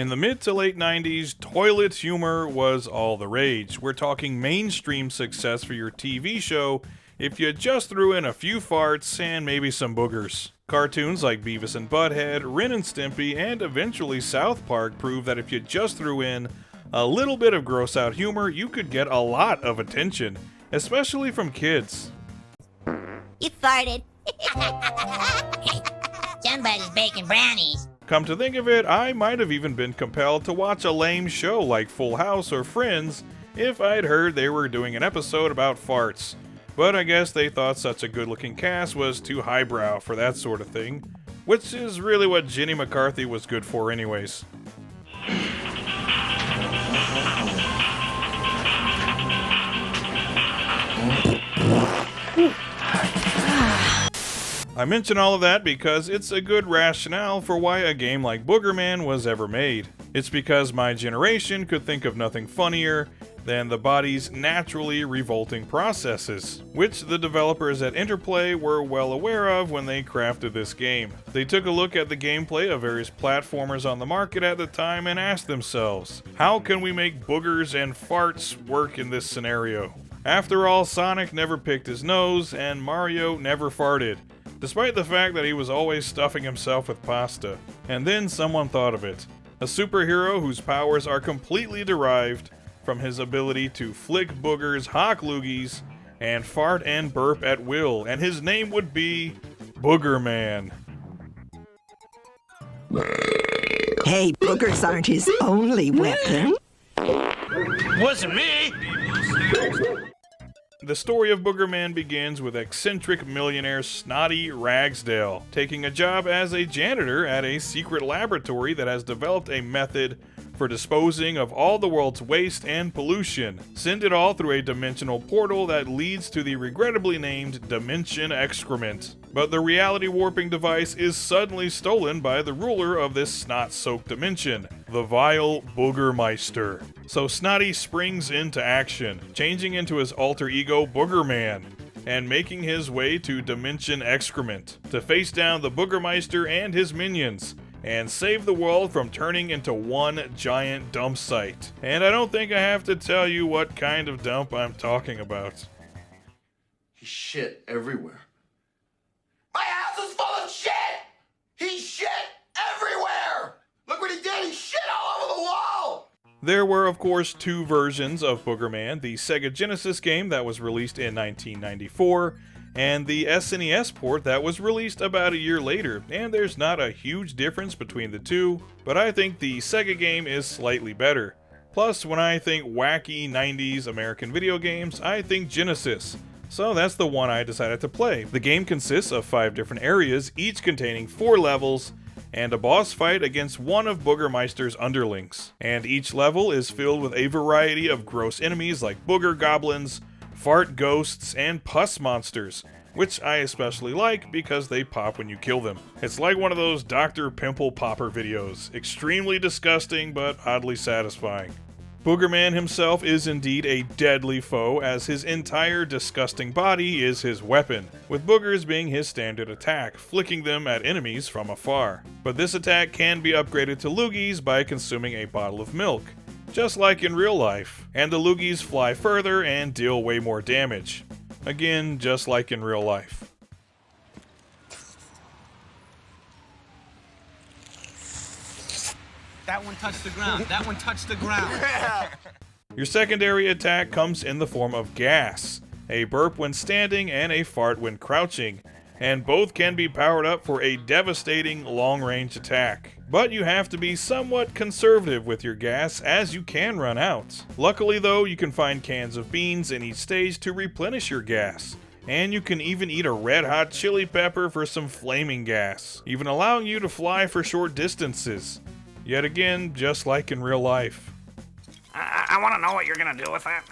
In the mid to late 90s, toilet humor was all the rage. We're talking mainstream success for your TV show if you just threw in a few farts and maybe some boogers. Cartoons like Beavis and Butthead, Ren and Stimpy, and eventually South Park prove that if you just threw in a little bit of gross out humor, you could get a lot of attention, especially from kids. You farted. Somebody's baking brownies. Come to think of it, I might have even been compelled to watch a lame show like Full House or Friends if I'd heard they were doing an episode about farts. But I guess they thought such a good-looking cast was too highbrow for that sort of thing, which is really what Jenny McCarthy was good for anyways. I mention all of that because it's a good rationale for why a game like Boogerman was ever made. It's because my generation could think of nothing funnier than the body's naturally revolting processes, which the developers at Interplay were well aware of when they crafted this game. They took a look at the gameplay of various platformers on the market at the time and asked themselves, how can we make boogers and farts work in this scenario? After all, Sonic never picked his nose and Mario never farted, despite the fact that he was always stuffing himself with pasta. And then someone thought of it. A superhero whose powers are completely derived from his ability to flick boogers, hawk loogies, and fart and burp at will, and his name would be Boogerman. Hey, boogers aren't his only weapon. Wasn't me! The story of Boogerman begins with eccentric millionaire Snotty Ragsdale taking a job as a janitor at a secret laboratory that has developed a method for disposing of all the world's waste and pollution. Send it all through a dimensional portal that leads to the regrettably named Dimension Excrement. But the reality warping device is suddenly stolen by the ruler of this snot-soaked dimension, the vile Boogermeister. So Snotty springs into action, changing into his alter ego Boogerman, and making his way to Dimension Excrement to face down the Boogermeister and his minions, and save the world from turning into one giant dump site. And I don't think I have to tell you what kind of dump I'm talking about. He shit everywhere. My house is full of shit! He shit everywhere! Look what he did! He shit all over the wall! There were, of course, two versions of Boogerman, the Sega Genesis game that was released in 1994, and the SNES port that was released about a year later, and there's not a huge difference between the two, but I think the Sega game is slightly better. Plus, when I think wacky 90s American video games, I think Genesis, so that's the one I decided to play. The game consists of 5 different areas, each containing 4 levels, and a boss fight against one of Boogermeister's underlings. And each level is filled with a variety of gross enemies like booger goblins, fart ghosts, and pus monsters, which I especially like because they pop when you kill them. It's like one of those Dr. Pimple Popper videos, extremely disgusting but oddly satisfying. Boogerman himself is indeed a deadly foe, as his entire disgusting body is his weapon, with boogers being his standard attack, flicking them at enemies from afar. But this attack can be upgraded to loogies by consuming a bottle of milk, just like in real life, and the loogies fly further and deal way more damage. Again, just like in real life. That one touched the ground. That one touched the ground. Your secondary attack comes in the form of gas, a burp when standing and a fart when crouching, and both can be powered up for a devastating long-range attack. But you have to be somewhat conservative with your gas, as you can run out. Luckily though, you can find cans of beans in each stage to replenish your gas, and you can even eat a red-hot chili pepper for some flaming gas, even allowing you to fly for short distances. Yet again, just like in real life. I want to know what you're going to do with that.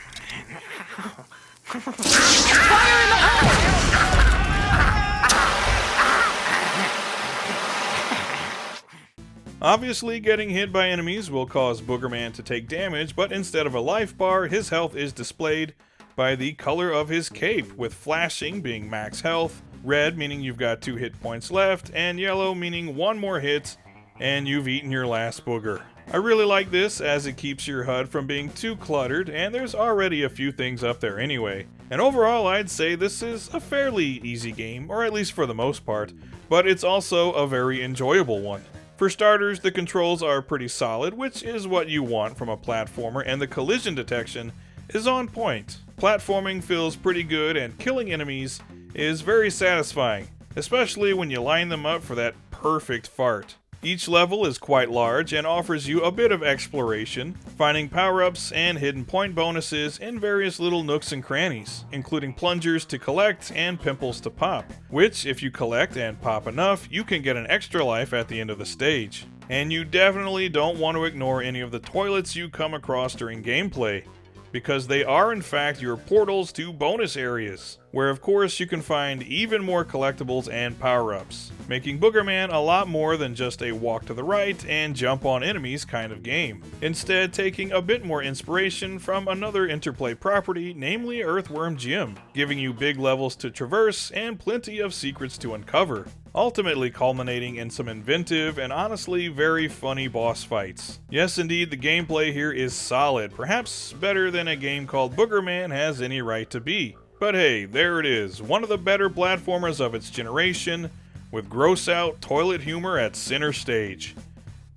Obviously, getting hit by enemies will cause Boogerman to take damage, but instead of a life bar, his health is displayed by the color of his cape, with flashing being max health, red meaning you've got 2 hit points left, and yellow meaning 1 more hit and you've eaten your last booger. I really like this as it keeps your HUD from being too cluttered, and there's already a few things up there anyway. And overall, I'd say this is a fairly easy game, or at least for the most part, but it's also a very enjoyable one. For starters, the controls are pretty solid, which is what you want from a platformer, and the collision detection is on point. Platforming feels pretty good, and killing enemies is very satisfying, especially when you line them up for that perfect fart. Each level is quite large and offers you a bit of exploration, finding power-ups and hidden point bonuses in various little nooks and crannies, including plungers to collect and pimples to pop, which, if you collect and pop enough, you can get an extra life at the end of the stage. And you definitely don't want to ignore any of the toilets you come across during gameplay, because they are in fact your portals to bonus areas, where of course you can find even more collectibles and power-ups, making Boogerman a lot more than just a walk to the right and jump on enemies kind of game, instead taking a bit more inspiration from another Interplay property, namely Earthworm Jim, giving you big levels to traverse and plenty of secrets to uncover, ultimately culminating in some inventive and honestly very funny boss fights. Yes indeed, the gameplay here is solid, perhaps better than a game called Boogerman has any right to be. But hey, there it is, one of the better platformers of its generation, with gross out toilet humor at center stage.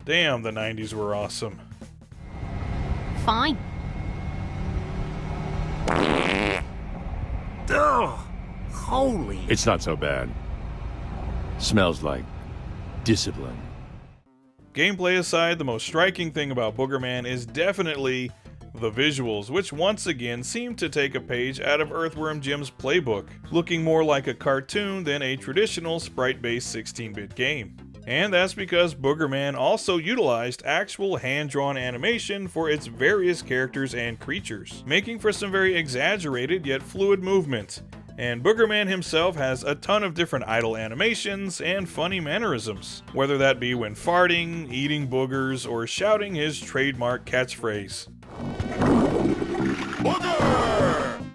Damn, the 90s were awesome. Fine. Ugh! Holy... It's not so bad. Smells like discipline. Gameplay aside, the most striking thing about Boogerman is definitely the visuals, which once again seem to take a page out of Earthworm Jim's playbook, looking more like a cartoon than a traditional sprite-based 16-bit game. And that's because Boogerman also utilized actual hand-drawn animation for its various characters and creatures, making for some very exaggerated yet fluid movement. And Boogerman himself has a ton of different idle animations and funny mannerisms, whether that be when farting, eating boogers, or shouting his trademark catchphrase.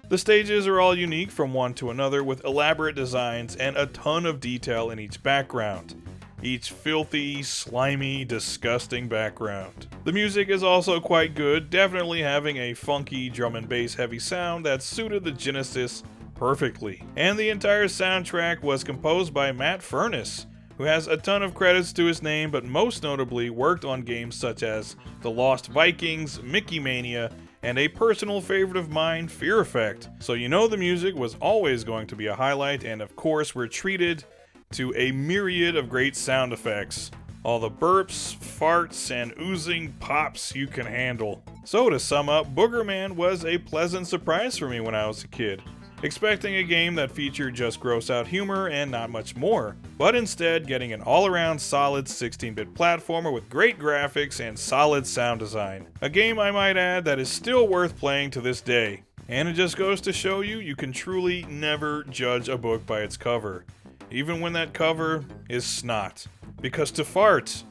The stages are all unique from one to another, with elaborate designs and a ton of detail in each background. Each filthy, slimy, disgusting background. The music is also quite good, definitely having a funky drum and bass heavy sound that suited the Genesis perfectly. And the entire soundtrack was composed by Matt Furness, who has a ton of credits to his name, but most notably worked on games such as The Lost Vikings, Mickey Mania, and a personal favorite of mine, Fear Effect. So you know the music was always going to be a highlight, and of course we're treated to a myriad of great sound effects. All the burps, farts, and oozing pops you can handle. So to sum up, Boogerman was a pleasant surprise for me when I was a kid, expecting a game that featured just gross out humor and not much more, but instead getting an all-around solid 16-bit platformer with great graphics and solid sound design. A game, I might add, that is still worth playing to this day. And it just goes to show you, you can truly never judge a book by its cover, even when that cover is snot, because to fart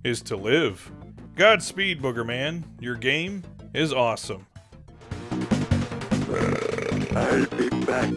is to live. Godspeed, Boogerman, your game is awesome. I'll be back.